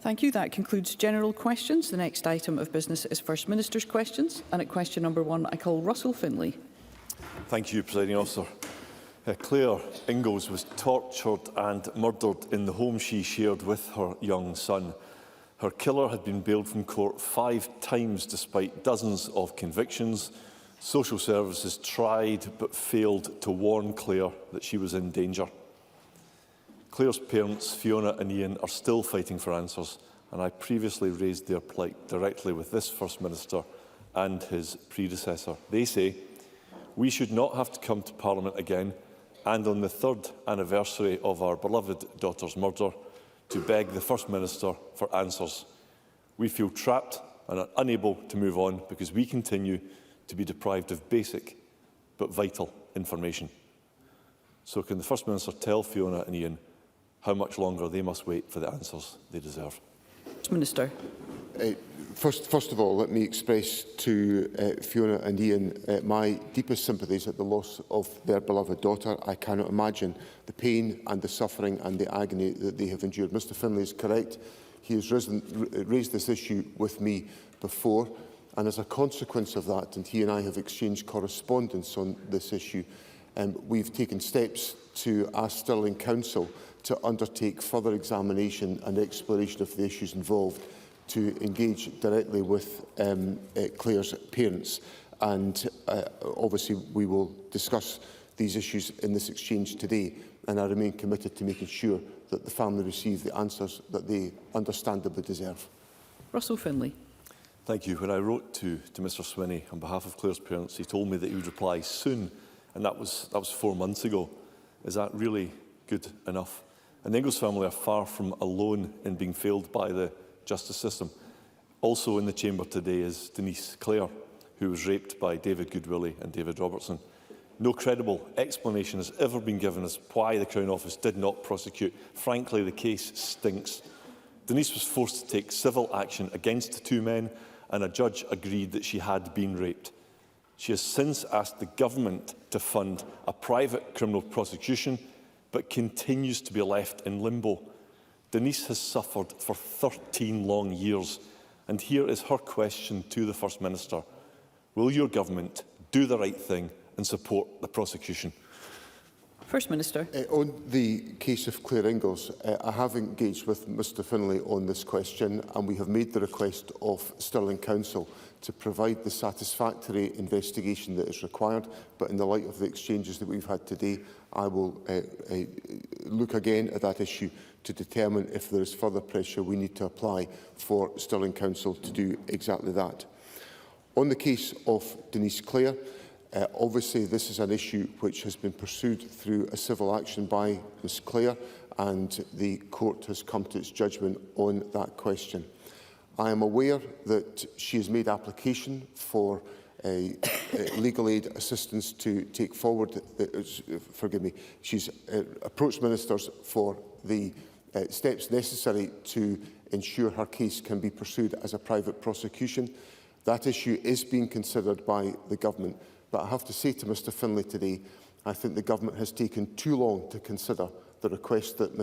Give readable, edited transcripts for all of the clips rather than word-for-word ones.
Thank you. That concludes general questions. The next item of business is First Minister's questions. And at question number 1, I call Russell Finlay. Thank you, Presiding Officer. Claire Ingalls was tortured and murdered in the home she shared with her young son. Her killer had been bailed from court 5 times despite dozens of convictions. Social services tried but failed to warn Claire that she was in danger. Claire's parents, Fiona and Ian, are still fighting for answers, and I previously raised their plight directly with this First Minister and his predecessor. They say we should not have to come to Parliament again, and on the 3rd anniversary of our beloved daughter's murder, to beg the First Minister for answers. We feel trapped and are unable to move on because we continue to be deprived of basic but vital information. So can the First Minister tell Fiona and Ian how much longer they must wait for the answers they deserve? Minister. First of all, let me express to Fiona and Ian my deepest sympathies at the loss of their beloved daughter. I cannot imagine the pain and the suffering and the agony that they have endured. Mr Finlay is correct. He has raised this issue with me before, and as a consequence of that, and he and I have exchanged correspondence on this issue, we've taken steps to ask Stirling Council to undertake further examination and exploration of the issues involved, to engage directly with Claire's parents. And obviously we will discuss these issues in this exchange today, and I remain committed to making sure that the family receive the answers that they understandably deserve. Russell Finlay. Thank you. When I wrote to Mr Swinney on behalf of Claire's parents, he told me that he would reply soon, and that was 4 months ago. Is that really good enough? And the Ingalls family are far from alone in being failed by the justice system. Also in the chamber today is Denise Clare, who was raped by David Goodwillie and David Robertson. No credible explanation has ever been given as why the Crown Office did not prosecute. Frankly, the case stinks. Denise was forced to take civil action against the 2 men, and a judge agreed that she had been raped. She has since asked the government to fund a private criminal prosecution, but continues to be left in limbo. Denise has suffered for 13 long years, and here is her question to the First Minister. Will your government do the right thing and support the prosecution? First Minister. On the case of Claire Ingalls, I have engaged with Mr Finlay on this question, and we have made the request of Stirling Council to provide the satisfactory investigation that is required. But in the light of the exchanges that we've had today, I will look again at that issue to determine if there is further pressure we need to apply for Stirling Council to do exactly that. On the case of Denise Clare, obviously this is an issue which has been pursued through a civil action by Ms Clare, and the court has come to its judgment on that question. I am aware that she has made application for legal aid assistance to take forward, she's approached ministers for the steps necessary to ensure her case can be pursued as a private prosecution. That issue is being considered by the government, but I have to say to Mr Finlay today, I think the government has taken too long to consider the request that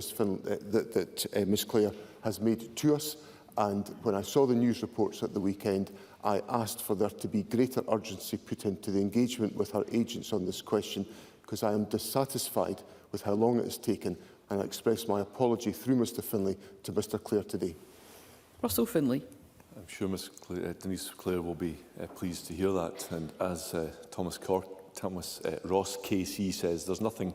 Ms Clare has made to us. And when I saw the news reports at the weekend, I asked for there to be greater urgency put into the engagement with our agents on this question, because I am dissatisfied with how long it has taken, and I express my apology through Mr Finlay to Mr Clare today. Russell Finlay. I'm sure Denise Clare will be pleased to hear that. And as Thomas Ross KC says, there's nothing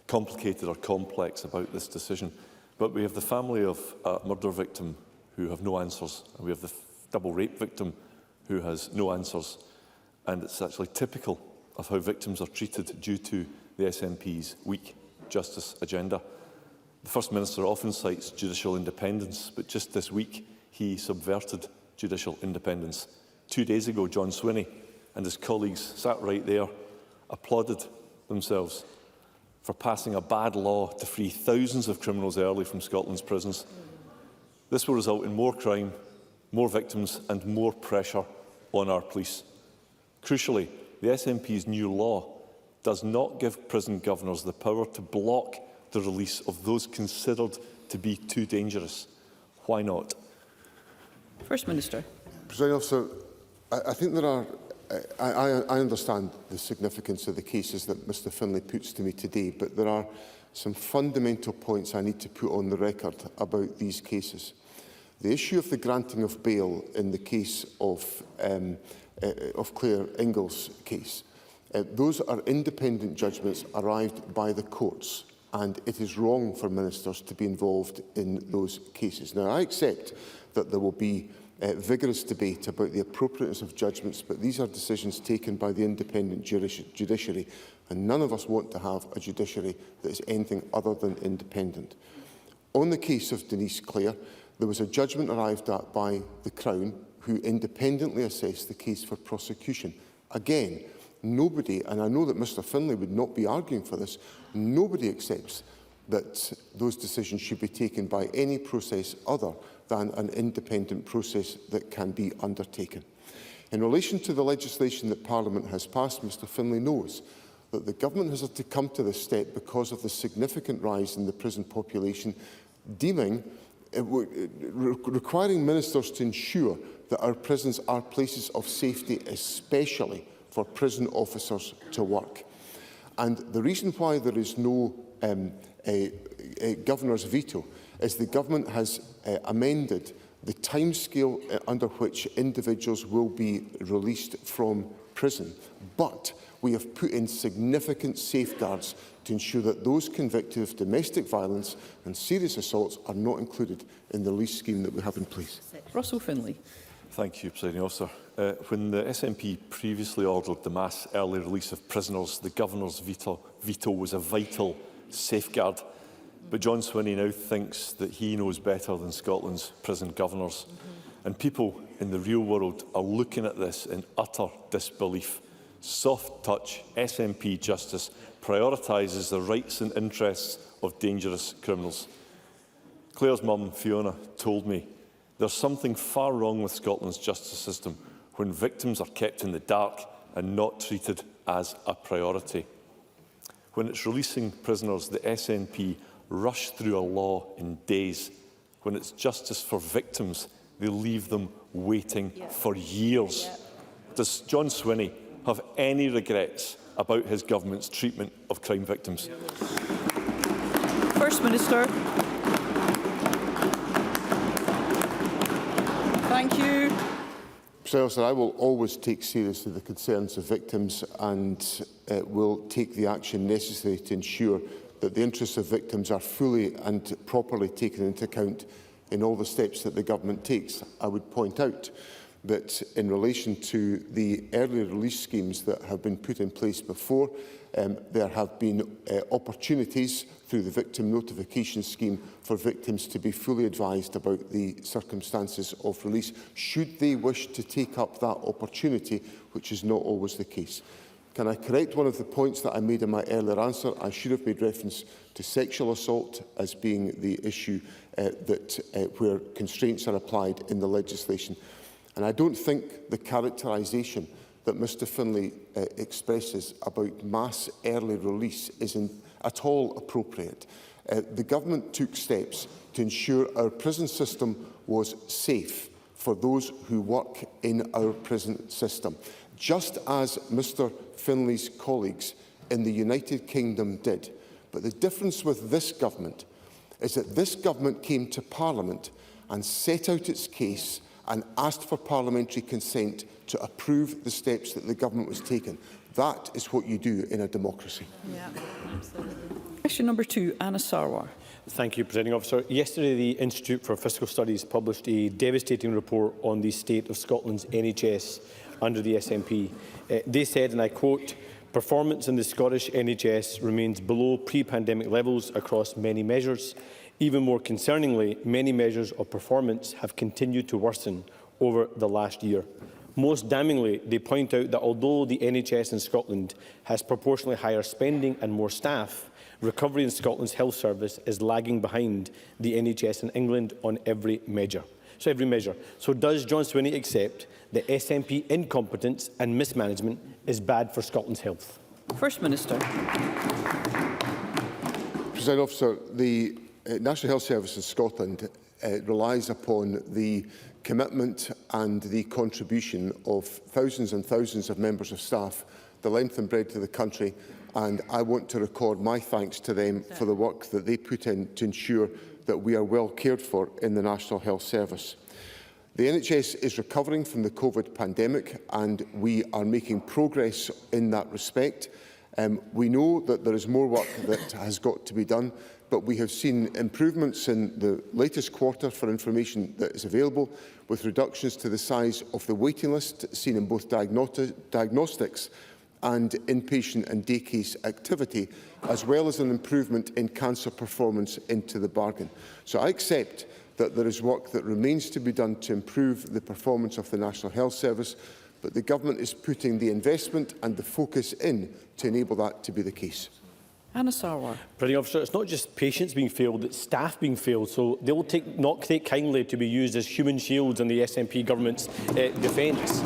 complicated or complex about this decision. But we have the family of a murder victim who have no answers, and we have the double rape victim who has no answers. And it's actually typical of how victims are treated due to the SNP's weak justice agenda. The First Minister often cites judicial independence, but just this week he subverted judicial independence. 2 days ago, John Swinney and his colleagues sat right there, applauded themselves for passing a bad law to free thousands of criminals early from Scotland's prisons. This will result in more crime, more victims and more pressure on our police. Crucially, the SNP's new law does not give prison governors the power to block the release of those considered to be too dangerous. Why not? First Minister. Presiding Officer, I think there are... I understand the significance of the cases that Mr Finlay puts to me today, but there are some fundamental points I need to put on the record about these cases. The issue of the granting of bail in the case of Claire Ingall's case, those are independent judgments arrived by the courts, and it is wrong for ministers to be involved in those cases. Now, I accept that there will be vigorous debate about the appropriateness of judgments, but these are decisions taken by the independent judiciary, and none of us want to have a judiciary that is anything other than independent. On the case of Denise Clare, there was a judgment arrived at by the Crown, who independently assessed the case for prosecution. Again, nobody, and I know that Mr Finlay would not be arguing for this, nobody accepts that those decisions should be taken by any process other than an independent process that can be undertaken. In relation to the legislation that Parliament has passed, Mr Finlay knows that the Government has had to come to this step because of the significant rise in the prison population, requiring ministers to ensure that our prisons are places of safety, especially for prison officers to work. And the reason why there is no a Governor's veto is the Government has amended the timescale under which individuals will be released from prison. But we have put in significant safeguards to ensure that those convicted of domestic violence and serious assaults are not included in the release scheme that we have in place. Russell Finlay. Thank you, Presiding Officer. When the SNP previously ordered the mass early release of prisoners, the Governor's veto was a vital safeguard. But John Swinney now thinks that he knows better than Scotland's prison governors. And people in the real world are looking at this in utter disbelief. Soft-touch SNP justice prioritises the rights and interests of dangerous criminals. Claire's mum, Fiona, told me there's something far wrong with Scotland's justice system when victims are kept in the dark and not treated as a priority. When it's releasing prisoners, the SNP rush through a law in days. When it's justice for victims, they leave them waiting for years. Does John Swinney have any regrets about his government's treatment of crime victims? First Minister. Thank you. Sir, I will always take seriously the concerns of victims and will take the action necessary to ensure that the interests of victims are fully and properly taken into account in all the steps that the Government takes. I would point out that in relation to the early release schemes that have been put in place before, there have been opportunities through the victim notification scheme for victims to be fully advised about the circumstances of release, should they wish to take up that opportunity, which is not always the case. Can I correct one of the points that I made in my earlier answer? I should have made reference to sexual assault as being the issue where constraints are applied in the legislation. And I don't think the characterisation that Mr Finlay expresses about mass early release is at all appropriate. The Government took steps to ensure our prison system was safe for those who work in our prison system, just as Mr Finlay's colleagues in the United Kingdom did. But the difference with this Government is that this Government came to Parliament and set out its case and asked for parliamentary consent to approve the steps that the Government was taking. That is what you do in a democracy. Yeah, absolutely. Question number 2, Anna Sarwar. Thank you, Presiding Officer. Yesterday, the Institute for Fiscal Studies published a devastating report on the state of Scotland's NHS under the SNP. They said, and I quote, "Performance in the Scottish NHS remains below pre-pandemic levels across many measures. Even more concerningly, many measures of performance have continued to worsen over the last year. Most damningly, they point out that although the NHS in Scotland has proportionally higher spending and more staff, recovery in Scotland's health service is lagging behind the NHS in England on every measure." So does John Swinney accept that SNP incompetence and mismanagement is bad for Scotland's health? First Minister. Presiding Officer, the National Health Service in Scotland relies upon the commitment and the contribution of thousands and thousands of members of staff, the length and breadth of the country, and I want to record my thanks to them for the work that they put in to ensure that we are well cared for in the National Health Service. The NHS is recovering from the COVID pandemic, and we are making progress in that respect. We know that there is more work that has got to be done, but we have seen improvements in the latest quarter for information that is available, with reductions to the size of the waiting list seen in both diagnostics and inpatient and day case activity, as well as an improvement in cancer performance into the bargain. So I accept that there is work that remains to be done to improve the performance of the National Health Service, but the Government is putting the investment and the focus in to enable that to be the case. Anna Sarwar. Presiding Officer, it's not just patients being failed, it's staff being failed, so they will not take kindly to be used as human shields in the SNP government's defence.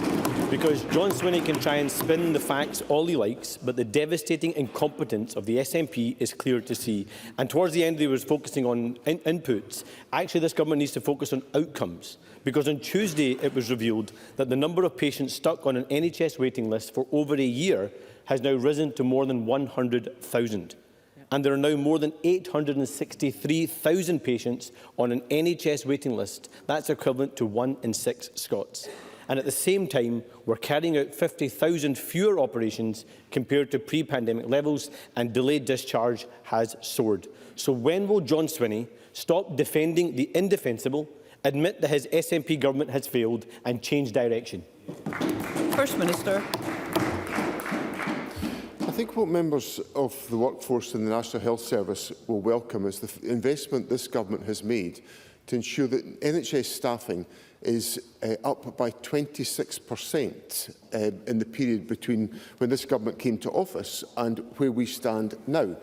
Because John Swinney can try and spin the facts all he likes, but the devastating incompetence of the SNP is clear to see. And towards the end, he was focusing on inputs. Actually, this government needs to focus on outcomes. Because on Tuesday, it was revealed that the number of patients stuck on an NHS waiting list for over a year has now risen to more than 100,000. And there are now more than 863,000 patients on an NHS waiting list. That's equivalent to 1 in 6 Scots. And at the same time, we're carrying out 50,000 fewer operations compared to pre-pandemic levels, and delayed discharge has soared. So when will John Swinney stop defending the indefensible, admit that his SNP government has failed, and change direction? First Minister. I think what members of the workforce in the National Health Service will welcome is the investment this government has made to ensure that NHS staffing is up by 26% in the period between when this government came to office and where we stand now.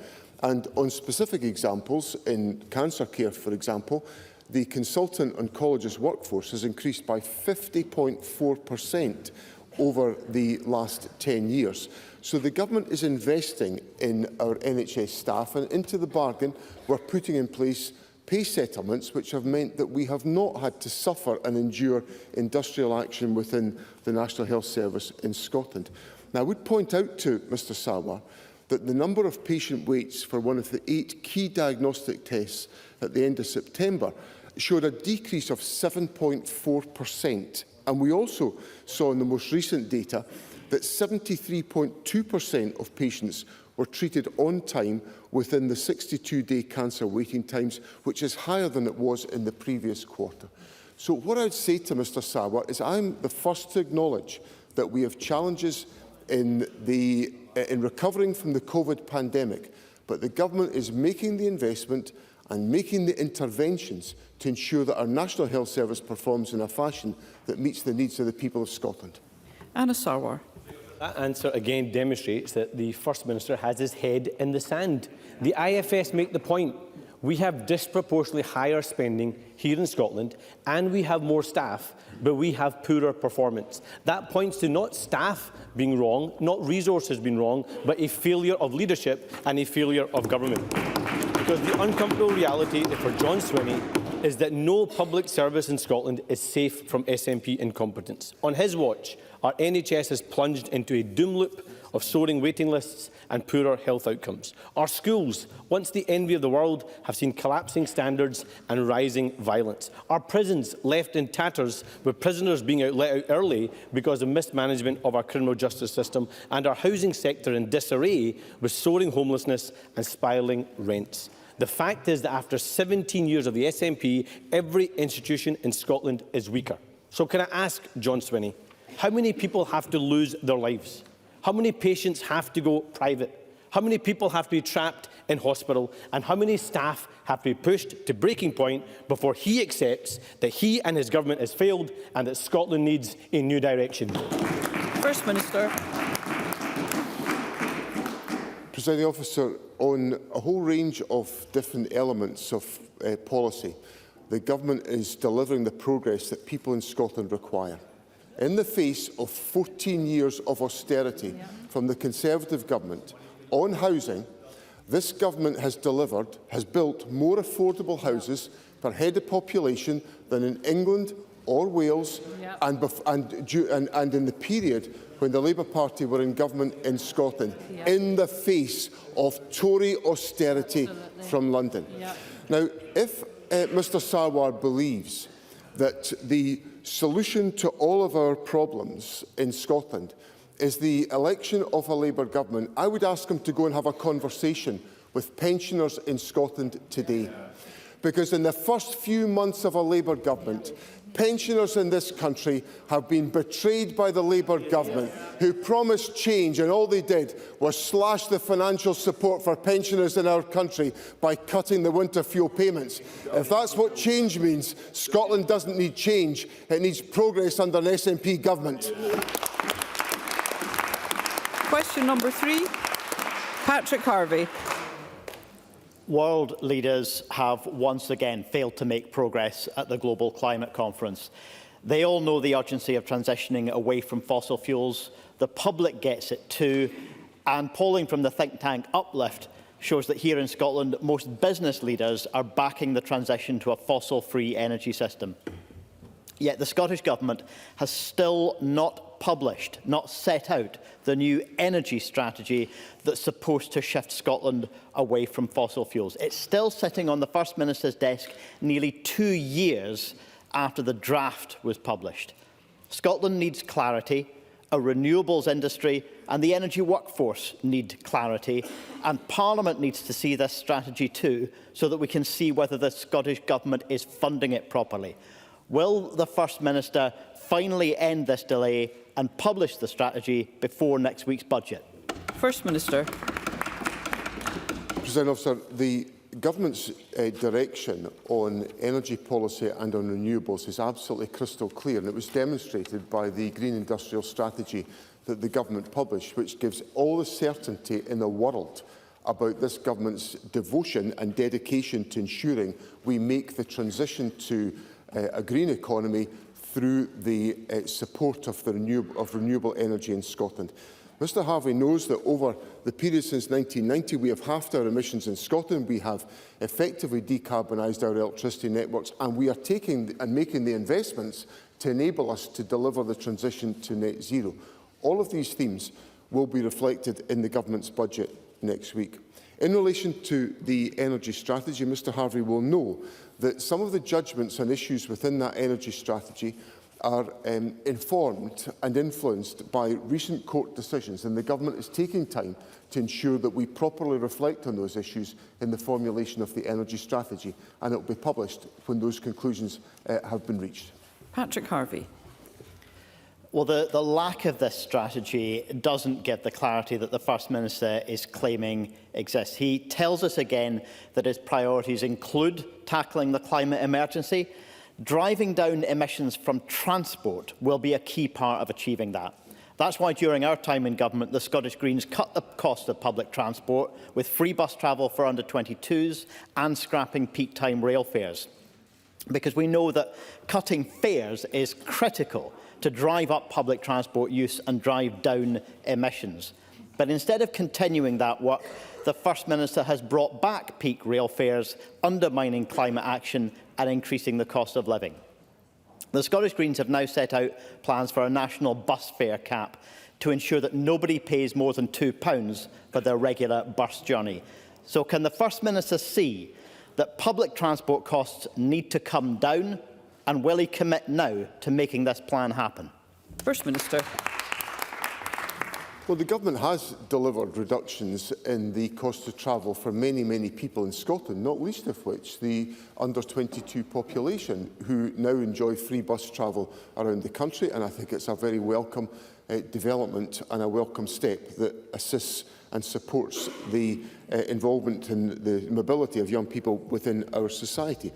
And on specific examples, in cancer care, for example, the consultant oncologist workforce has increased by 50.4% over the last 10 years. So the government is investing in our NHS staff, and into the bargain, we're putting in place pay settlements which have meant that we have not had to suffer and endure industrial action within the National Health Service in Scotland. Now, I would point out to Mr Sarwar that the number of patient waits for one of the 8 key diagnostic tests at the end of September showed a decrease of 7.4%. And we also saw in the most recent data that 73.2% of patients were treated on time within the 62-day cancer waiting times, which is higher than it was in the previous quarter. So what I would say to Mr Sarwar is I'm the first to acknowledge that we have challenges in recovering from the COVID pandemic, but the government is making the investment and making the interventions to ensure that our National Health Service performs in a fashion that meets the needs of the people of Scotland. Anna Sarwar. That answer again demonstrates that the First Minister has his head in the sand. The IFS make the point. We have disproportionately higher spending here in Scotland, and we have more staff, but we have poorer performance. That points to not staff being wrong, not resources being wrong, but a failure of leadership and a failure of government. Because the uncomfortable reality for John Swinney is that no public service in Scotland is safe from SNP incompetence. On his watch, our NHS has plunged into a doom loop of soaring waiting lists and poorer health outcomes. Our schools, once the envy of the world, have seen collapsing standards and rising violence. Our prisons left in tatters, with prisoners being let out early because of mismanagement of our criminal justice system, and our housing sector in disarray with soaring homelessness and spiralling rents. The fact is that after 17 years of the SNP, every institution in Scotland is weaker. So can I ask John Swinney, how many people have to lose their lives? How many patients have to go private? How many people have to be trapped in hospital? And how many staff have to be pushed to breaking point before he accepts that he and his government has failed and that Scotland needs a new direction? First Minister. Presiding Officer, on a whole range of different elements of policy, the government is delivering the progress that people in Scotland require. In the face of 14 years of austerity from the Conservative government on housing, this government has built more affordable houses per head of population than in England or Wales, and in the period when the Labour Party were in government in Scotland, in the face of Tory austerity from London. Now, if Mr Sarwar believes that the solution to all of our problems in Scotland is the election of a Labour government, I would ask him to go and have a conversation with pensioners in Scotland today. Because in the first few months of a Labour government, pensioners in this country have been betrayed by the Labour government, who promised change, and all they did was slash the financial support for pensioners in our country by cutting the winter fuel payments. If that's what change means, Scotland doesn't need change, it needs progress under an SNP government. Question number 3, Patrick Harvie. World leaders have once again failed to make progress at the Global Climate Conference. They all know the urgency of transitioning away from fossil fuels. The public gets it too. And polling from the think tank Uplift shows that here in Scotland, most business leaders are backing the transition to a fossil-free energy system. Yet the Scottish Government has still not published, not set out, the new energy strategy that's supposed to shift Scotland away from fossil fuels. It's still sitting on the First Minister's desk nearly 2 years after the draft was published. Scotland needs clarity, a renewables industry and the energy workforce need clarity, and Parliament needs to see this strategy too, so that we can see whether the Scottish Government is funding it properly. Will the First Minister finally end this delay and publish the strategy before next week's budget? First Minister. President Officer, the Government's direction on energy policy and on renewables is absolutely crystal clear, and it was demonstrated by the Green Industrial Strategy that the Government published, which gives all the certainty in the world about this Government's devotion and dedication to ensuring we make the transition to a green economy through the support of renewable energy in Scotland. Mr Harvie knows that over the period since 1990, we have halved our emissions in Scotland, we have effectively decarbonised our electricity networks, and we are taking and making the investments to enable us to deliver the transition to net zero. All of these themes will be reflected in the Government's budget next week. In relation to the energy strategy, Mr Harvie will know that some of the judgments on issues within that energy strategy are informed and influenced by recent court decisions, and the Government is taking time to ensure that we properly reflect on those issues in the formulation of the energy strategy, and it will be published when those conclusions have been reached. Patrick Harvie. Well, the lack of this strategy doesn't give the clarity that the First Minister is claiming exists. He tells us again that his priorities include tackling the climate emergency. Driving down emissions from transport will be a key part of achieving that. That's why during our time in government, the Scottish Greens cut the cost of public transport with free bus travel for under 22s and scrapping peak time rail fares. Because we know that cutting fares is critical to drive up public transport use and drive down emissions. But instead of continuing that work, the First Minister has brought back peak rail fares, undermining climate action and increasing the cost of living. The Scottish Greens have now set out plans for a national bus fare cap to ensure that nobody pays more than £2 for their regular bus journey. So can the First Minister see that public transport costs need to come down, and will he commit now to making this plan happen? First Minister. Well, the Government has delivered reductions in the cost of travel for many, many people in Scotland, not least of which the under-22 population, who now enjoy free bus travel around the country, and I think it's a very welcome development and a welcome step that assists and supports the involvement and the mobility of young people within our society.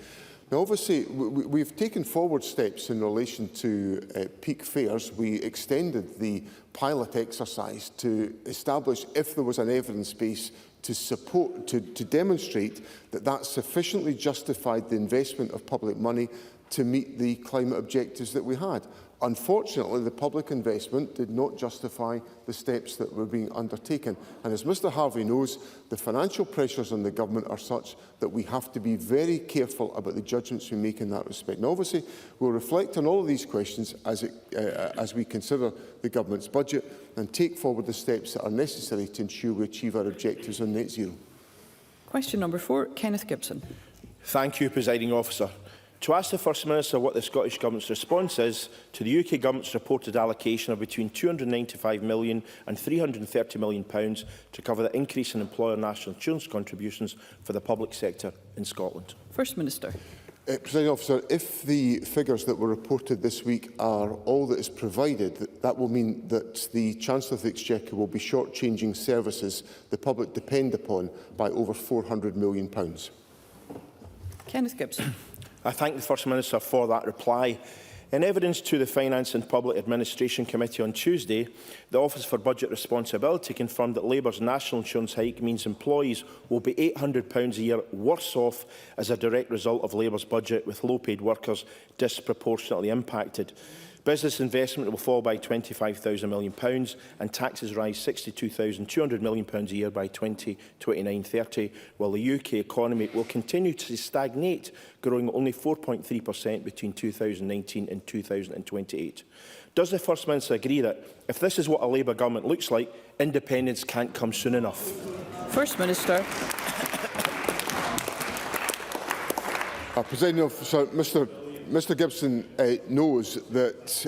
Now, obviously, we've taken forward steps in relation to peak fares. We extended the pilot exercise to establish if there was an evidence base to demonstrate that that sufficiently justified the investment of public money to meet the climate objectives that we had. Unfortunately, the public investment did not justify the steps that were being undertaken. And as Mr Harvey knows, the financial pressures on the government are such that we have to be very careful about the judgments we make in that respect. And obviously, we'll reflect on all of these questions as we consider the government's budget and take forward the steps that are necessary to ensure we achieve our objectives on net zero. Question number 4, Kenneth Gibson. Thank you, Presiding Officer. To ask the First Minister what the Scottish Government's response is to the UK Government's reported allocation of between £295 million and £330 million to cover the increase in employer national insurance contributions for the public sector in Scotland. First Minister. Presiding Officer, if the figures that were reported this week are all that is provided, that will mean that the Chancellor of the Exchequer will be shortchanging services the public depend upon by over £400 million. Kenneth Gibson. I thank the First Minister for that reply. In evidence to the Finance and Public Administration Committee on Tuesday, the Office for Budget Responsibility confirmed that Labour's national insurance hike means employees will be £800 a year worse off as a direct result of Labour's budget, with low-paid workers disproportionately impacted. Business investment will fall by £25,000 million and taxes rise £62,200 million a year by 2029-30, while the UK economy will continue to stagnate, growing only 4.3% between 2019 and 2028. Does the First Minister agree that if this is what a Labour government looks like, independence can't come soon enough? First Minister. Presiding Officer, Mr Gibson knows that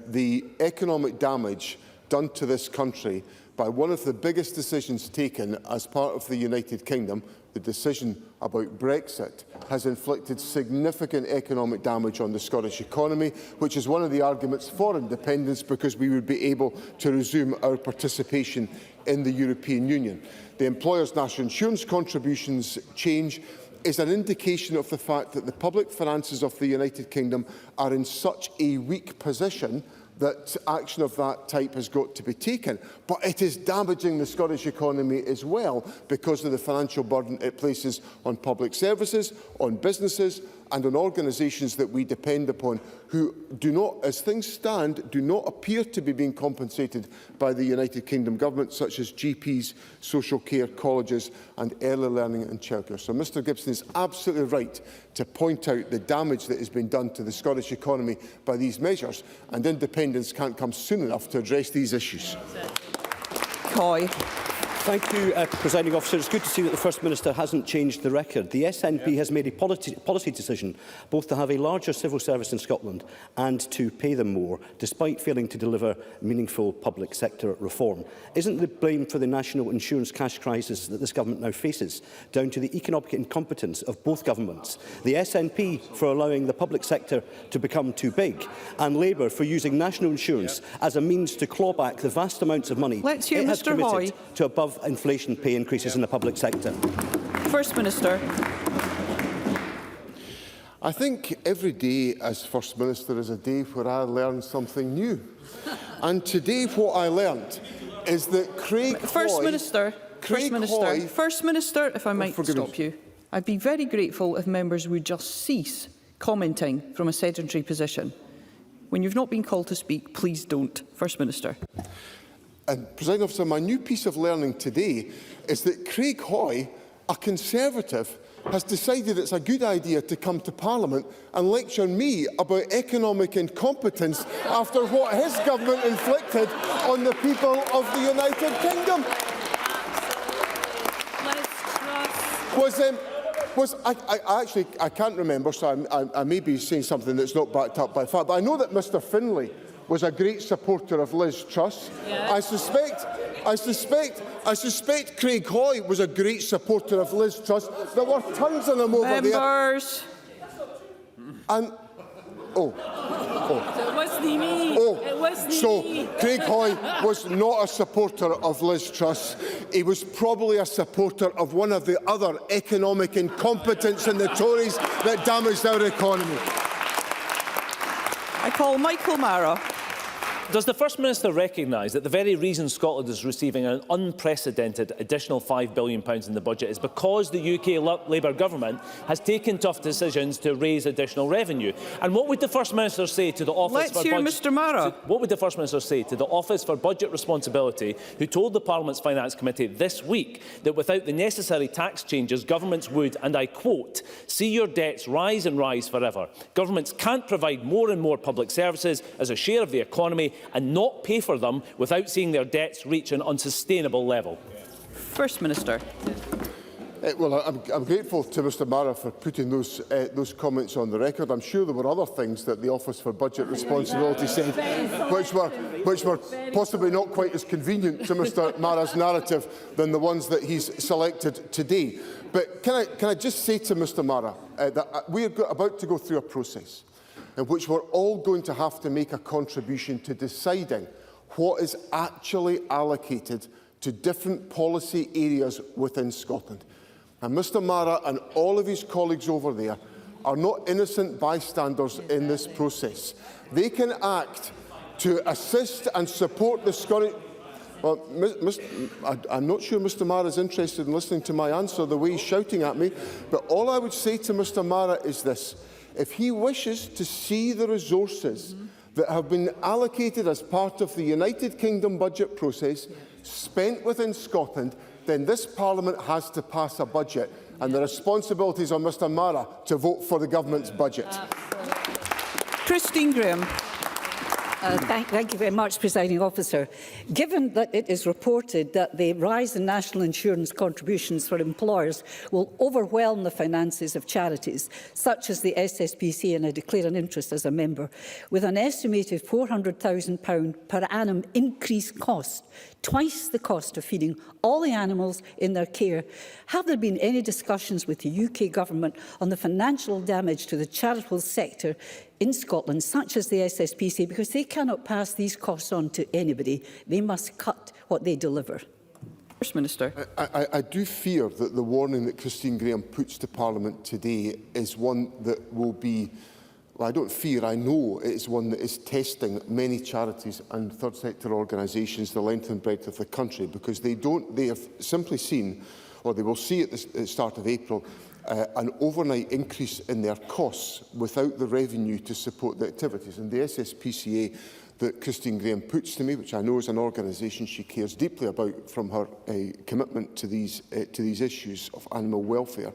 the economic damage done to this country by one of the biggest decisions taken as part of the United Kingdom, the decision about Brexit, has inflicted significant economic damage on the Scottish economy, which is one of the arguments for independence, because we would be able to resume our participation in the European Union. The employers' national insurance contributions change is an indication of the fact that the public finances of the United Kingdom are in such a weak position that action of that type has got to be taken. But it is damaging the Scottish economy as well because of the financial burden it places on public services, on businesses and on organisations that we depend upon, who do not, as things stand, do not appear to be being compensated by the United Kingdom Government, such as GPs, social care, colleges and early learning and childcare. So Mr Gibson is absolutely right to point out the damage that has been done to the Scottish economy by these measures, and independence can't come soon enough to address these issues. Coy. Thank you, Presiding Officer. It's good to see that the First Minister hasn't changed the record. The SNP has made a policy decision both to have a larger civil service in Scotland and to pay them more, despite failing to deliver meaningful public sector reform. Isn't the blame for the national insurance cash crisis that this government now faces down to the economic incompetence of both governments? The SNP for allowing the public sector to become too big, and Labour for using national insurance as a means to claw back the vast amounts of money Let's hear it has Mr. committed Hoy. to above inflation pay increases in the public sector. First Minister. I think every day as First Minister is a day where I learn something new. And today what I learned is that Craig First Hoy... Minister. Craig First Minister. Hoy, First Minister, if I might forgive me. stop you. I'd be very grateful if members would just cease commenting from a sedentary position. When you've not been called to speak, please don't. First Minister. And, Presiding Officer, my new piece of learning today is that Craig Hoy, a Conservative, has decided it's a good idea to come to Parliament and lecture me about economic incompetence after what his government inflicted on the people of the United Kingdom. I can't remember, so I may be saying something that's not backed up by fact, but I know that Mr Finlay was a great supporter of Liz Truss. Yeah. I suspect Craig Hoy was a great supporter of Liz Truss. There were tons of them over Members. there. And so it wasn't me. It wasn't me. Craig Hoy was not a supporter of Liz Truss. He was probably a supporter of one of the other economic incompetence in the Tories that damaged our economy. I call Michael Mara. Does the First Minister recognise that the very reason Scotland is receiving an unprecedented additional £5 billion in the budget is because the UK Labour government has taken tough decisions to raise additional revenue? And what would the First Minister say to the Office Let's hear Mr Mara. What would the First Minister say to the Office for Budget Responsibility, who told the Parliament's Finance Committee this week that without the necessary tax changes, governments would, and I quote, see your debts rise and rise forever. Governments can't provide more and more public services as a share of the economy and not pay for them without seeing their debts reach an unsustainable level? First Minister. Well, I'm grateful to Mr Mara for putting those comments on the record. I'm sure there were other things that the Office for Budget Responsibility said which were possibly not quite as convenient to Mr Mara's narrative than the ones that he's selected today. But can I just say to Mr Mara that we are about to go through a process in which we're all going to have to make a contribution to deciding what is actually allocated to different policy areas within Scotland. And Mr Mara and all of his colleagues over there are not innocent bystanders in this process. They can act to assist and support the Scottish... Well, I'm not sure Mr Mara is interested in listening to my answer the way he's shouting at me, but all I would say to Mr Mara is this. If he wishes to see the resources that have been allocated as part of the United Kingdom budget process spent within Scotland, then this Parliament has to pass a budget, and the responsibility is on Mr Mara to vote for the government's budget. Christine Graham. Thank you very much, Presiding Officer. Given that it is reported that the rise in national insurance contributions for employers will overwhelm the finances of charities, such as the SSPC, and I declare an interest as a member, with an estimated £400,000 per annum increased cost, twice the cost of feeding all the animals in their care, have there been any discussions with the UK Government on the financial damage to the charitable sector in Scotland, such as the SSPC, because they cannot pass these costs on to anybody. They must cut what they deliver. First Minister. I do fear that the warning that Christine Graham puts to Parliament today is one that will be, well, I don't fear, I know it is one that is testing many charities and third sector organisations the length and breadth of the country, because they have simply seen, or they will see at the start of April, an overnight increase in their costs without the revenue to support the activities. And the SSPCA that Christine Graham puts to me, which I know is an organisation she cares deeply about from her commitment to these issues of animal welfare,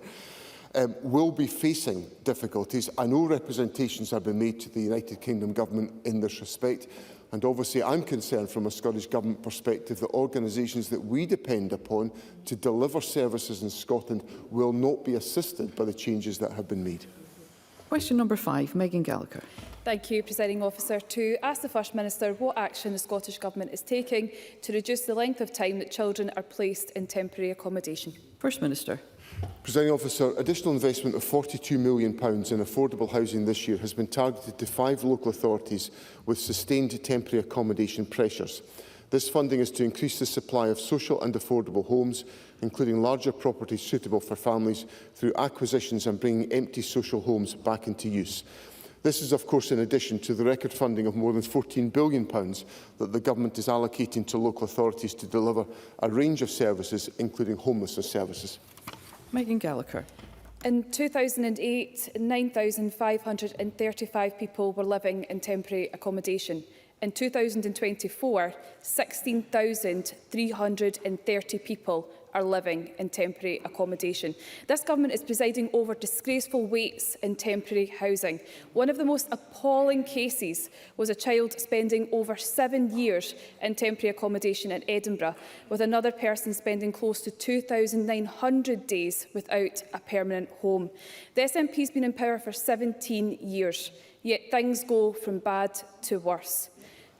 will be facing difficulties. I know representations have been made to the United Kingdom Government in this respect, and obviously I'm concerned from a Scottish Government perspective that organisations that we depend upon to deliver services in Scotland will not be assisted by the changes that have been made. Question number 5, Megan Gallagher. Thank you, Presiding Officer. To ask the First Minister what action the Scottish Government is taking to reduce the length of time that children are placed in temporary accommodation. First Minister. Presiding Officer, additional investment of £42 million in affordable housing this year has been targeted to 5 local authorities with sustained temporary accommodation pressures. This funding is to increase the supply of social and affordable homes, including larger properties suitable for families, through acquisitions and bringing empty social homes back into use. This is, of course, in addition to the record funding of more than £14 billion that the Government is allocating to local authorities to deliver a range of services, including homelessness services. Megan Gallagher. In 2008, 9,535 people were living in temporary accommodation. In 2024, 16,330 people are living in temporary accommodation. This government is presiding over disgraceful waits in temporary housing. One of the most appalling cases was a child spending over 7 years in temporary accommodation in Edinburgh, with another person spending close to 2,900 days without a permanent home. The SNP has been in power for 17 years, yet things go from bad to worse.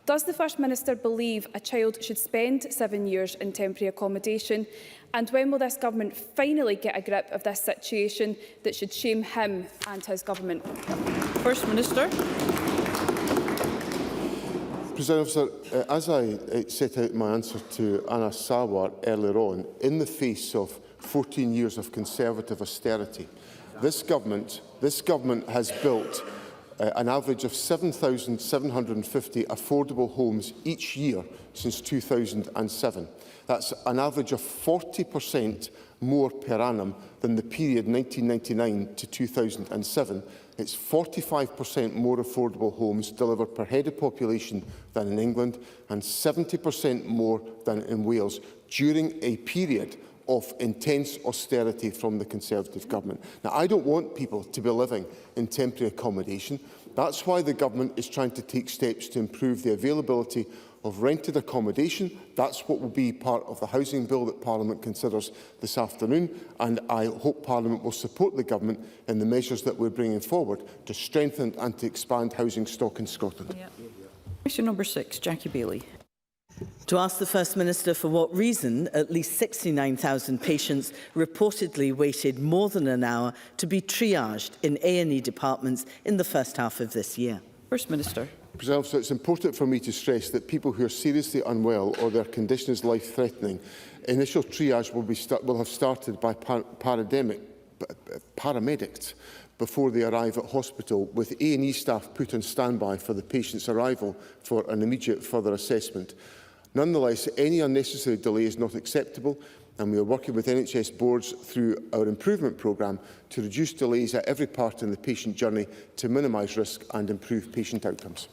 Does the First Minister believe a child should spend 7 years in temporary accommodation? And when will this government finally get a grip of this situation that should shame him and his government? First Minister. President Officer, as I set out in my answer to Anna Sawar earlier on, in the face of 14 years of Conservative austerity, this government has built an average of 7,750 affordable homes each year since 2007. That's an average of 40% more per annum than the period 1999 to 2007. It's 45% more affordable homes delivered per head of population than in England and 70% more than in Wales during a period of intense austerity from the Conservative government. Now, I don't want people to be living in temporary accommodation. That's why the government is trying to take steps to improve the availability of rented accommodation. That's what will be part of the housing bill that Parliament considers this afternoon, and I hope Parliament will support the government in the measures that we're bringing forward to strengthen and to expand housing stock in Scotland. Yeah. Question number 6, Jackie Bailey. To ask the First Minister for what reason at least 69,000 patients reportedly waited more than an hour to be triaged in A&E departments in the first half of this year. First Minister. President, so it's important for me to stress that people who are seriously unwell or their condition is life-threatening, initial triage will have started by paramedics before they arrive at hospital, with A&E staff put on standby for the patient's arrival for an immediate further assessment. Nonetheless, any unnecessary delay is not acceptable, and we are working with NHS boards through our improvement programme to reduce delays at every part in the patient journey to minimise risk and improve patient outcomes.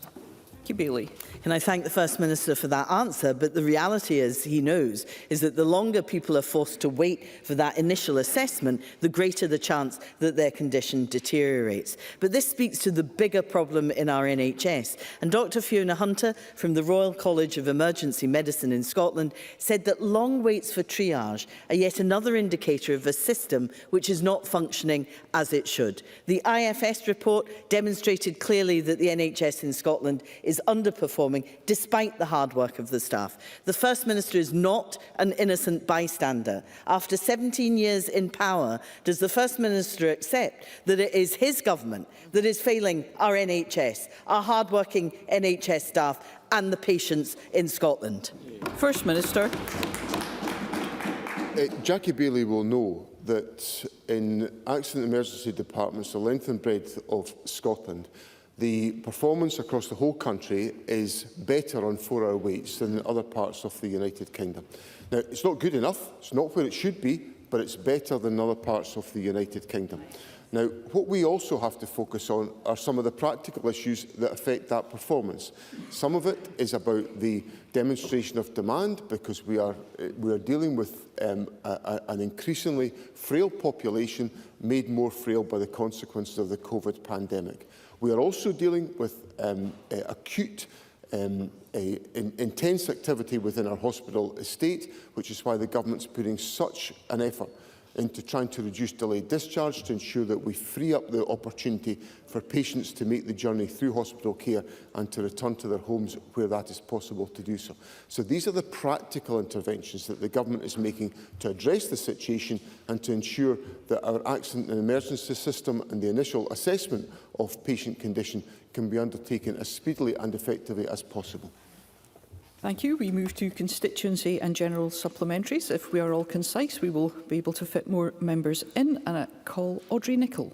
Jackie Bailey. Can I thank the First Minister for that answer? But the reality is, he knows, is that the longer people are forced to wait for that initial assessment, the greater the chance that their condition deteriorates. But this speaks to the bigger problem in our NHS. And Dr Fiona Hunter from the Royal College of Emergency Medicine in Scotland said that long waits for triage are yet another indicator of a system which is not functioning as it should. The IFS report demonstrated clearly that the NHS in Scotland is underperforming despite the hard work of the staff. The First Minister is not an innocent bystander. After 17 years in power, does the First Minister accept that it is his government that is failing our NHS, our hard-working NHS staff and the patients in Scotland? First Minister. Jackie Bailey will know that in accident emergency departments, the length and breadth of Scotland, the performance across the whole country is better on 4-hour waits than in other parts of the United Kingdom. Now, it's not good enough, it's not where it should be, but it's better than other parts of the United Kingdom. Now, what we also have to focus on are some of the practical issues that affect that performance. Some of it is about the demonstration of demand, because we are dealing with an increasingly frail population made more frail by the consequences of the COVID pandemic. We are also dealing with acute intense activity within our hospital estate, which is why the government's putting such an effort into trying to reduce delayed discharge to ensure that we free up the opportunity for patients to make the journey through hospital care and to return to their homes where that is possible to do so. So these are the practical interventions that the government is making to address the situation and to ensure that our accident and emergency system and the initial assessment of patient condition can be undertaken as speedily and effectively as possible. Thank you. We move to constituency and general supplementaries. If we are all concise, we will be able to fit more members in. And I call Audrey Nicholl.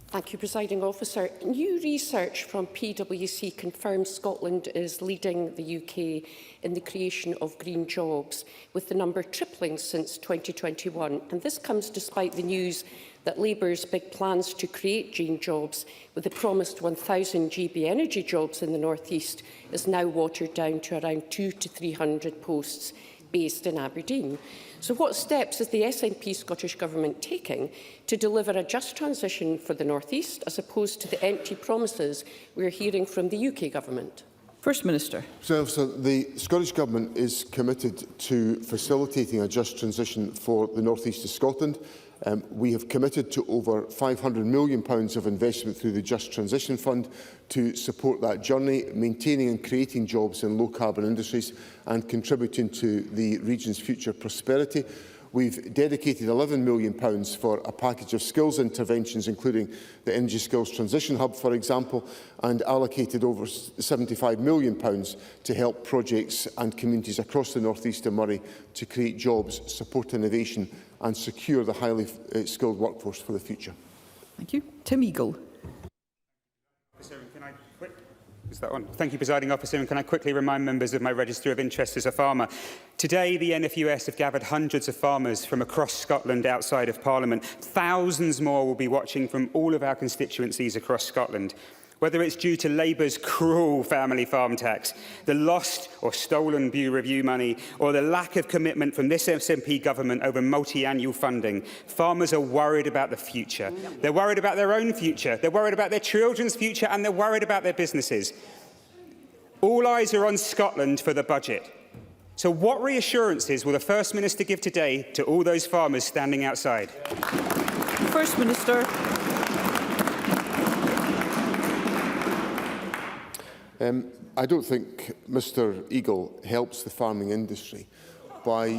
Thank you, Presiding Officer. New research from PwC confirms Scotland is leading the UK in the creation of green jobs, with the number tripling since 2021. And this comes despite the news that Labour's big plans to create green jobs, with the promised 1,000 GB energy jobs in the North East, is now watered down to around 200 to 300 posts based in Aberdeen. So what steps is the SNP Scottish Government taking to deliver a just transition for the North East, as opposed to the empty promises we're hearing from the UK Government? First Minister. So the Scottish Government is committed to facilitating a just transition for the North East of Scotland. We have committed to over £500 million of investment through the Just Transition Fund to support that journey, maintaining and creating jobs in low-carbon industries and contributing to the region's future prosperity. We've dedicated £11 million for a package of skills interventions, including the Energy Skills Transition Hub, for example, and allocated over £75 million to help projects and communities across the North East of Moray to create jobs, support innovation and secure the highly skilled workforce for the future. Thank you. Tim Eagle. Is that on? Thank you, Presiding Officer. And can I quickly remind members of my register of interest as a farmer? Today, the NFUS have gathered hundreds of farmers from across Scotland outside of Parliament. Thousands more will be watching from all of our constituencies across Scotland. Whether it's due to Labour's cruel family farm tax, the lost or stolen Bew Review money, or the lack of commitment from this SNP government over multi-annual funding, farmers are worried about the future. They're worried about their own future, they're worried about their children's future, and they're worried about their businesses. All eyes are on Scotland for the budget. So what reassurances will the First Minister give today to all those farmers standing outside? First Minister. I don't think Mr Eagle helps the farming industry by...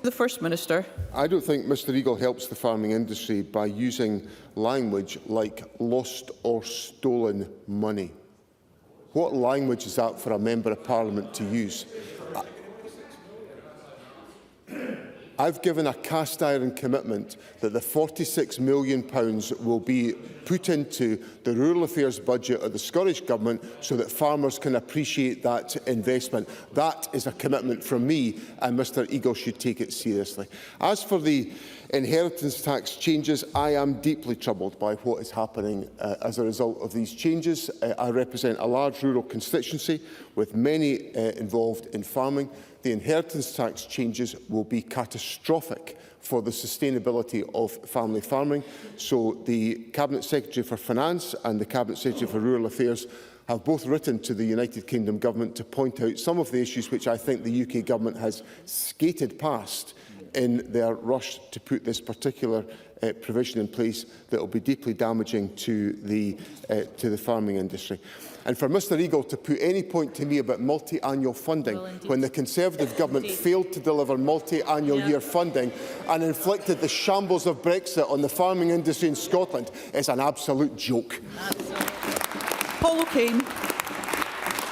The First Minister. I don't think Mr Eagle helps the farming industry by using language like lost or stolen money. What language is that for a Member of Parliament to use? I've given a cast-iron commitment that the £46 million will be put into the rural affairs budget of the Scottish Government so that farmers can appreciate that investment. That is a commitment from me, and Mr Eagle should take it seriously. As for the inheritance tax changes, I am deeply troubled by what is happening as a result of these changes. I represent a large rural constituency with many involved in farming. The inheritance tax changes will be catastrophic for the sustainability of family farming. So the Cabinet Secretary for Finance and the Cabinet Secretary for Rural Affairs have both written to the United Kingdom Government to point out some of the issues which I think the UK Government has skated past in their rush to put this particular provision in place that will be deeply damaging to the farming industry. And for Mr Eagle to put any point to me about multi-annual funding when the Conservative Government failed to deliver multi-annual year funding and inflicted the shambles of Brexit on the farming industry in Scotland is an absolute joke. Paul O'Kane.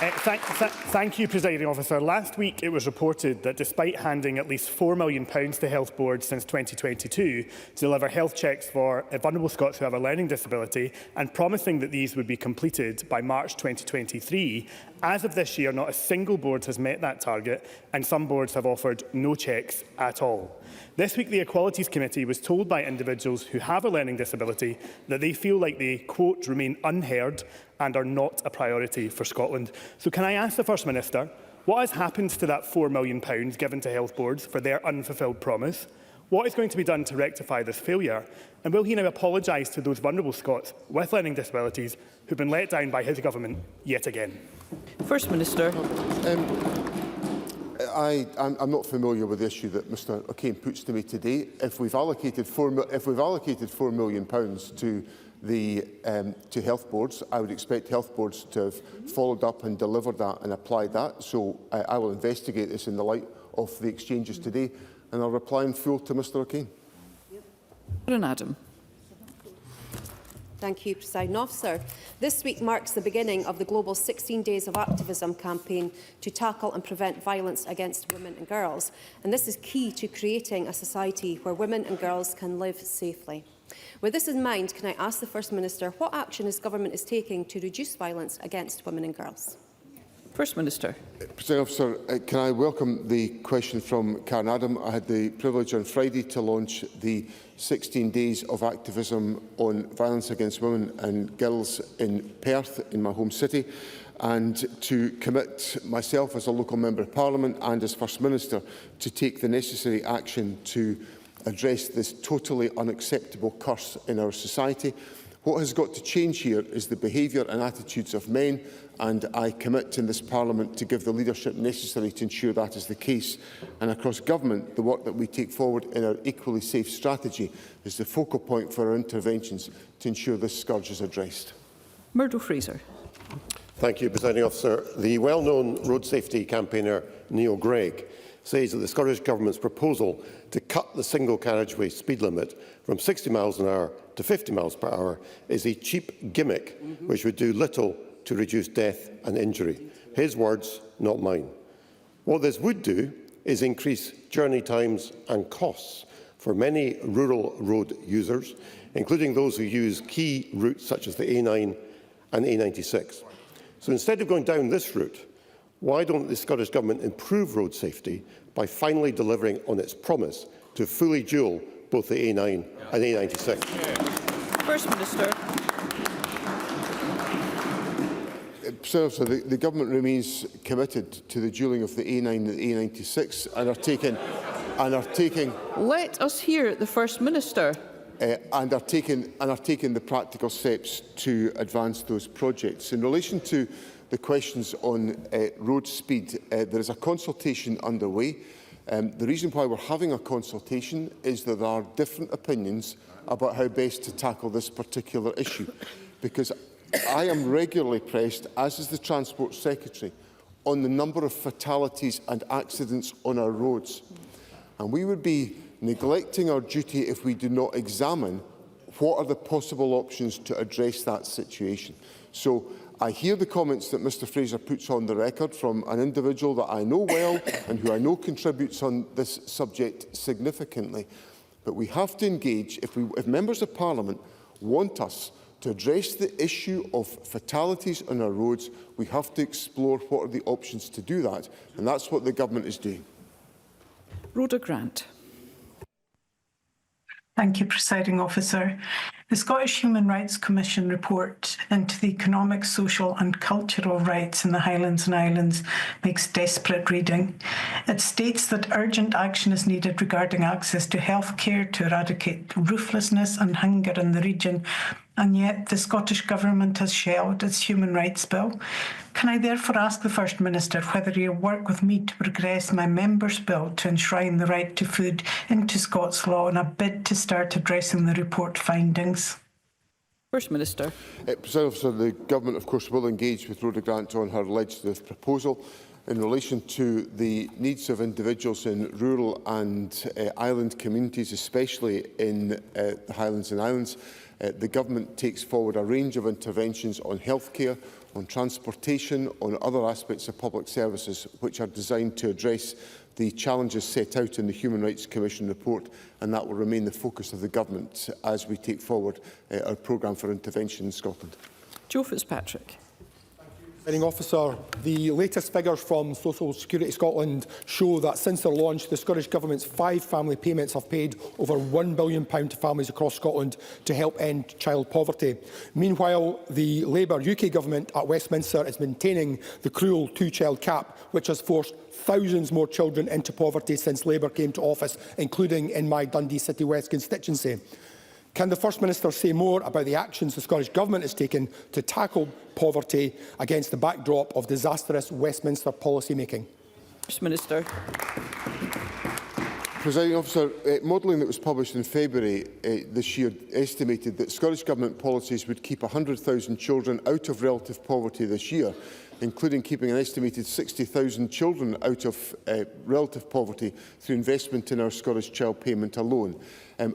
Thank you, Presiding Officer. Last week it was reported that despite handing at least £4 million to health boards since 2022 to deliver health checks for vulnerable Scots who have a learning disability and promising that these would be completed by March 2023, as of this year not a single board has met that target and some boards have offered no checks at all. This week the Equalities Committee was told by individuals who have a learning disability that they feel like they, quote, remain unheard and are not a priority for Scotland. So can I ask the First Minister, what has happened to that £4 million given to health boards for their unfulfilled promise? What is going to be done to rectify this failure? And will he now apologise to those vulnerable Scots with learning disabilities who've been let down by his government yet again? First Minister. I'm not familiar with the issue that Mr O'Kane puts to me today. If we've allocated £4 million to health boards, I would expect health boards to have followed up and delivered that and applied that. So I will investigate this in the light of the exchanges today, and I'll reply in full to Mr O'Kane. Adam. Thank you, Presiding Officer. This week marks the beginning of the global 16 Days of Activism campaign to tackle and prevent violence against women and girls. And this is key to creating a society where women and girls can live safely. With this in mind, can I ask the First Minister what action his government is taking to reduce violence against women and girls? First Minister. Presiding Officer, can I welcome the question from Karen Adam. I had the privilege on Friday to launch the 16 Days of Activism on Violence Against Women and Girls in Perth, in my home city, and to commit myself as a local Member of Parliament and as First Minister to take the necessary action to address this totally unacceptable curse in our society. What has got to change here is the behaviour and attitudes of men, and I commit in this Parliament to give the leadership necessary to ensure that is the case. And across government, the work that we take forward in our Equally Safe strategy is the focal point for our interventions to ensure this scourge is addressed. Murdo Fraser. Thank you, Presiding Officer. The well-known road safety campaigner Neil Gregg says that the Scottish Government's proposal to cut the single carriageway speed limit from 60 miles an hour to 50 miles per hour is a cheap gimmick which would do little to reduce death and injury. His words, not mine. What this would do is increase journey times and costs for many rural road users, including those who use key routes such as the A9 and A96. So instead of going down this route, why don't the Scottish Government improve road safety by finally delivering on its promise to fully dual both the A9 and A96? First Minister. So the Government remains committed to the dualling of the A9 and the A96 and are taking Let us hear the First Minister. and are taking the practical steps to advance those projects. In relation to the questions on road speed, there is a consultation underway. The reason why we're having a consultation is that there are different opinions about how best to tackle this particular issue, because I am regularly pressed, as is the Transport Secretary, on the number of fatalities and accidents on our roads. And we would be neglecting our duty if we do not examine what are the possible options to address that situation. So I hear the comments that Mr Fraser puts on the record from an individual that I know well and who I know contributes on this subject significantly. But we have to engage, if members of Parliament want us to address the issue of fatalities on our roads, we have to explore what are the options to do that, and that's what the Government is doing. Rhoda Grant. Thank you, Presiding Officer. The Scottish Human Rights Commission report into the economic, social and cultural rights in the Highlands and Islands makes desperate reading. It states that urgent action is needed regarding access to health care to eradicate rooflessness and hunger in the region, and yet the Scottish Government has shelved its Human Rights Bill. Can I therefore ask the First Minister whether he'll work with me to progress my member's bill to enshrine the right to food into Scots law in a bid to start addressing the report findings? First Minister. President Officer, the Government, of course, will engage with Rhoda Grant on her legislative proposal. In relation to the needs of individuals in rural and island communities, especially in the Highlands and Islands, the Government takes forward a range of interventions on healthcare, on transportation, on other aspects of public services which are designed to address the challenges set out in the Human Rights Commission report, and that will remain the focus of the Government as we take forward our programme for intervention in Scotland. Joe Fitzpatrick. Presiding Officer, the latest figures from Social Security Scotland show that since their launch, the Scottish Government's 5 family payments have paid over £1 billion to families across Scotland to help end child poverty. Meanwhile, the Labour UK Government at Westminster is maintaining the cruel 2-child cap, which has forced thousands more children into poverty since Labour came to office, including in my Dundee City West constituency. Can the First Minister say more about the actions the Scottish Government has taken to tackle poverty against the backdrop of disastrous Westminster policy making? First Minister. Presiding Officer, modelling that was published in February this year estimated that Scottish Government policies would keep 100,000 children out of relative poverty this year, including keeping an estimated 60,000 children out of relative poverty through investment in our Scottish Child Payment alone.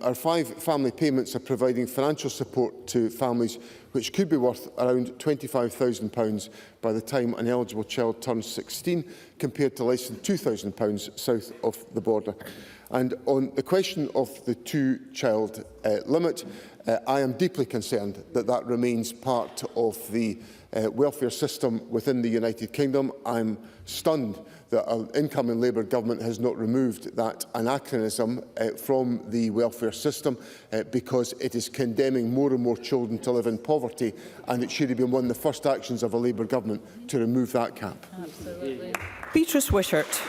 Our 5 family payments are providing financial support to families which could be worth around £25,000 by the time an eligible child turns 16, compared to less than £2,000 south of the border. And on the question of the 2-child limit, I am deeply concerned that that remains part of the welfare system within the United Kingdom. I'm stunned that an incoming Labour government has not removed that anachronism from the welfare system because it is condemning more and more children to live in poverty, and it should have been one of the first actions of a Labour government to remove that cap. Absolutely. Beatrice Wishart.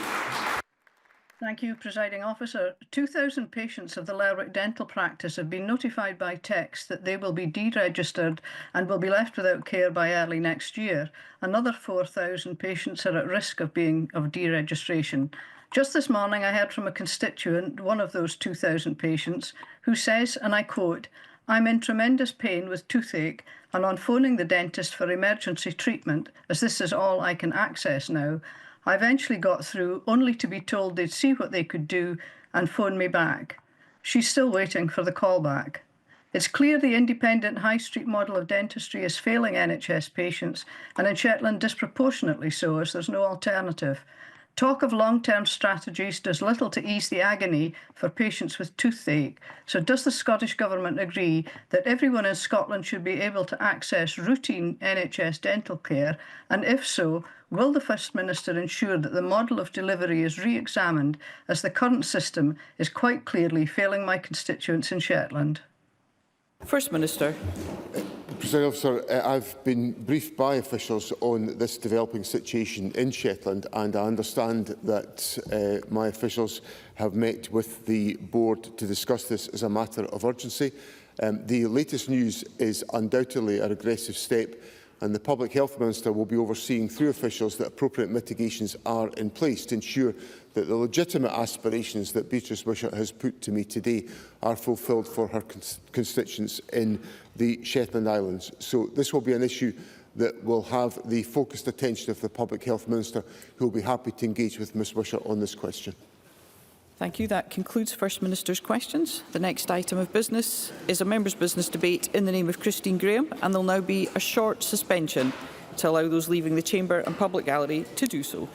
Thank you, Presiding Officer. 2,000 patients of the Lerwick dental practice have been notified by text that they will be deregistered and will be left without care by early next year. Another 4,000 patients are at risk of deregistration. Just this morning, I heard from a constituent, one of those 2,000 patients, who says, and I quote, "I'm in tremendous pain with toothache and on phoning the dentist for emergency treatment, as this is all I can access now. I eventually got through, only to be told they'd see what they could do and phone me back. She's still waiting for the call back. It's clear the independent high street model of dentistry is failing NHS patients, and in Shetland disproportionately so, as there's no alternative. Talk of long-term strategies does little to ease the agony for patients with toothache. So does the Scottish Government agree that everyone in Scotland should be able to access routine NHS dental care? And if so, will the First Minister ensure that the model of delivery is re-examined, as the current system is quite clearly failing my constituents in Shetland? First Minister. President Officer, I've been briefed by officials on this developing situation in Shetland, and I understand that my officials have met with the board to discuss this as a matter of urgency. The latest news is undoubtedly a regressive step, and the Public Health Minister will be overseeing through officials that appropriate mitigations are in place to ensure that the legitimate aspirations that Beatrice Wishart has put to me today are fulfilled for her constituents in the Shetland Islands. So this will be an issue that will have the focused attention of the Public Health Minister, who will be happy to engage with Ms Wishart on this question. Thank you. That concludes First Minister's questions. The next item of business is a members' business debate in the name of Christine Graham, and there will now be a short suspension to allow those leaving the chamber and public gallery to do so.